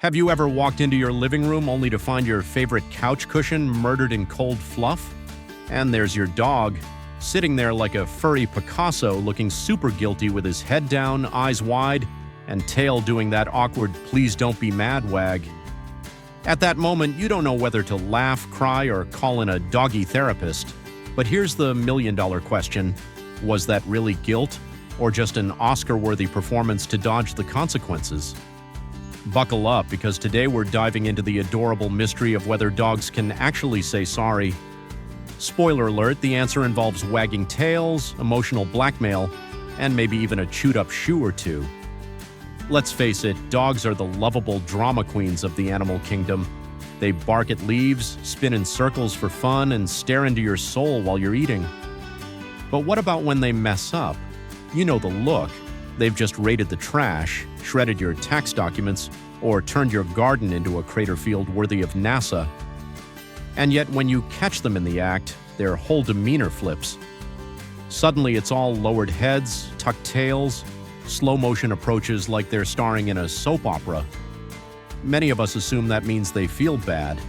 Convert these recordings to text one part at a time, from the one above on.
Have you ever walked into your living room only to find your favorite couch cushion murdered in cold fluff? And there's your dog, sitting there like a furry Picasso looking super guilty with his head down, eyes wide, and tail doing that awkward "please don't be mad" wag. At that moment, you don't know whether to laugh, cry, or call in a doggy therapist. But here's the million-dollar question. Was that really guilt, or just an Oscar-worthy performance to dodge the consequences? Buckle up, because today we're diving into the adorable mystery of whether dogs can actually say sorry. Spoiler alert, the answer involves wagging tails, emotional blackmail, and maybe even a chewed-up shoe or two. Let's face it, dogs are the lovable drama queens of the animal kingdom. They bark at leaves, spin in circles for fun, and stare into your soul while you're eating. But what about when they mess up? You know the look. They've just raided the trash, shredded your tax documents, or turned your garden into a crater field worthy of NASA. And yet, when you catch them in the act, their whole demeanor flips. Suddenly, it's all lowered heads, tucked tails, slow-motion approaches like they're starring in a soap opera. Many of us assume that means they feel bad.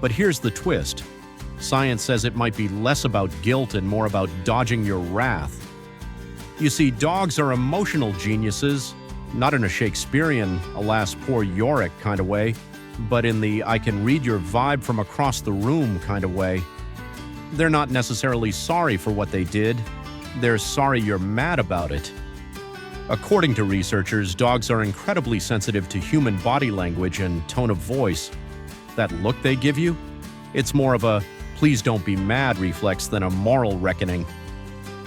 But here's the twist. Science says it might be less about guilt and more about dodging your wrath. You see, dogs are emotional geniuses, not in a Shakespearean, alas poor Yorick kind of way, but in the I can read your vibe from across the room kind of way. They're not necessarily sorry for what they did. They're sorry you're mad about it. According to researchers, dogs are incredibly sensitive to human body language and tone of voice. That look they give you? It's more of a "please don't be mad" reflex than a moral reckoning.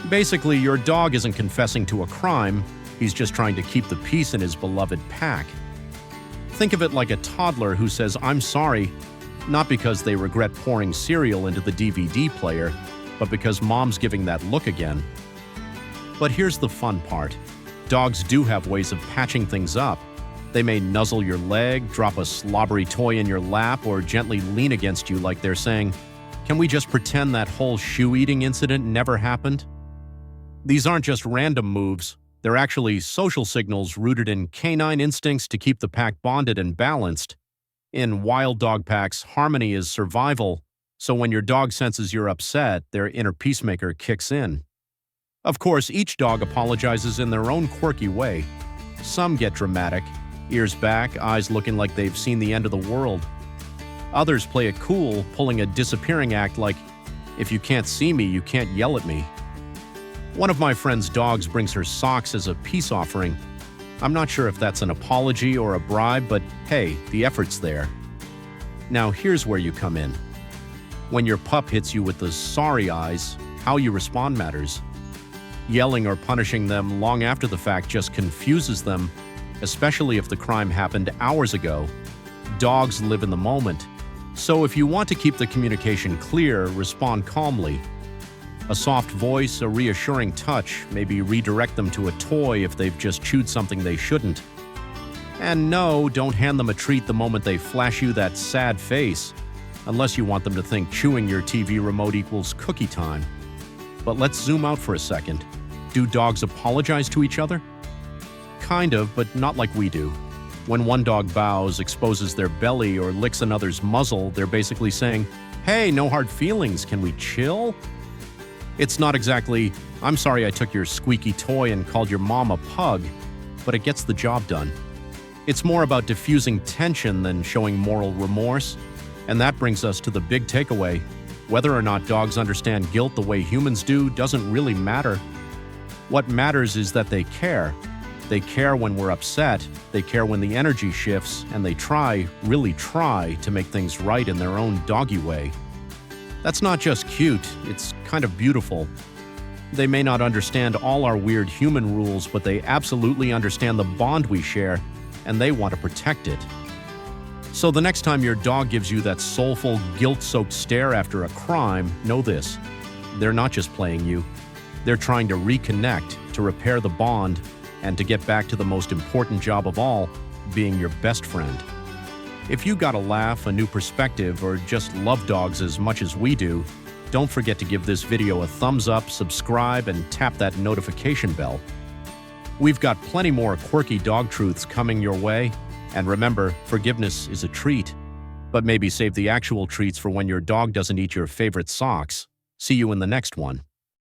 Basically, your dog isn't confessing to a crime, he's just trying to keep the peace in his beloved pack. Think of it like a toddler who says "I'm sorry," not because they regret pouring cereal into the DVD player, but because mom's giving that look again. But here's the fun part. Dogs do have ways of patching things up. They may nuzzle your leg, drop a slobbery toy in your lap, or gently lean against you like they're saying, "Can we just pretend that whole shoe-eating incident never happened?" These aren't just random moves. They're actually social signals rooted in canine instincts to keep the pack bonded and balanced. In wild dog packs, harmony is survival, so when your dog senses you're upset, their inner peacemaker kicks in. Of course, each dog apologizes in their own quirky way. Some get dramatic, ears back, eyes looking like they've seen the end of the world. Others play it cool, pulling a disappearing act like, "If you can't see me, you can't yell at me." One of my friend's dogs brings her socks as a peace offering. I'm not sure if that's an apology or a bribe, but hey, the effort's there. Now here's where you come in. When your pup hits you with the sorry eyes, how you respond matters. Yelling or punishing them long after the fact just confuses them, especially if the crime happened hours ago. Dogs live in the moment. So if you want to keep the communication clear, respond calmly. A soft voice, a reassuring touch, maybe redirect them to a toy if they've just chewed something they shouldn't. And no, don't hand them a treat the moment they flash you that sad face, unless you want them to think chewing your TV remote equals cookie time. But let's zoom out for a second. Do dogs apologize to each other? Kind of, but not like we do. When one dog bows, exposes their belly, or licks another's muzzle, they're basically saying, "Hey, no hard feelings, can we chill?" It's not exactly, "I'm sorry I took your squeaky toy and called your mom a pug," but it gets the job done. It's more about diffusing tension than showing moral remorse, and that brings us to the big takeaway. Whether or not dogs understand guilt the way humans do doesn't really matter. What matters is that they care. They care when we're upset, they care when the energy shifts, and they try, really try, to make things right in their own doggy way. That's not just cute, it's kind of beautiful. They may not understand all our weird human rules, but they absolutely understand the bond we share, and they want to protect it. So the next time your dog gives you that soulful, guilt-soaked stare after a crime, know this. They're not just playing you. They're trying to reconnect, to repair the bond, and to get back to the most important job of all, being your best friend. If you got a laugh, a new perspective, or just love dogs as much as we do, don't forget to give this video a thumbs up, subscribe, and tap that notification bell. We've got plenty more quirky dog truths coming your way. And remember, forgiveness is a treat. But maybe save the actual treats for when your dog doesn't eat your favorite socks. See you in the next one.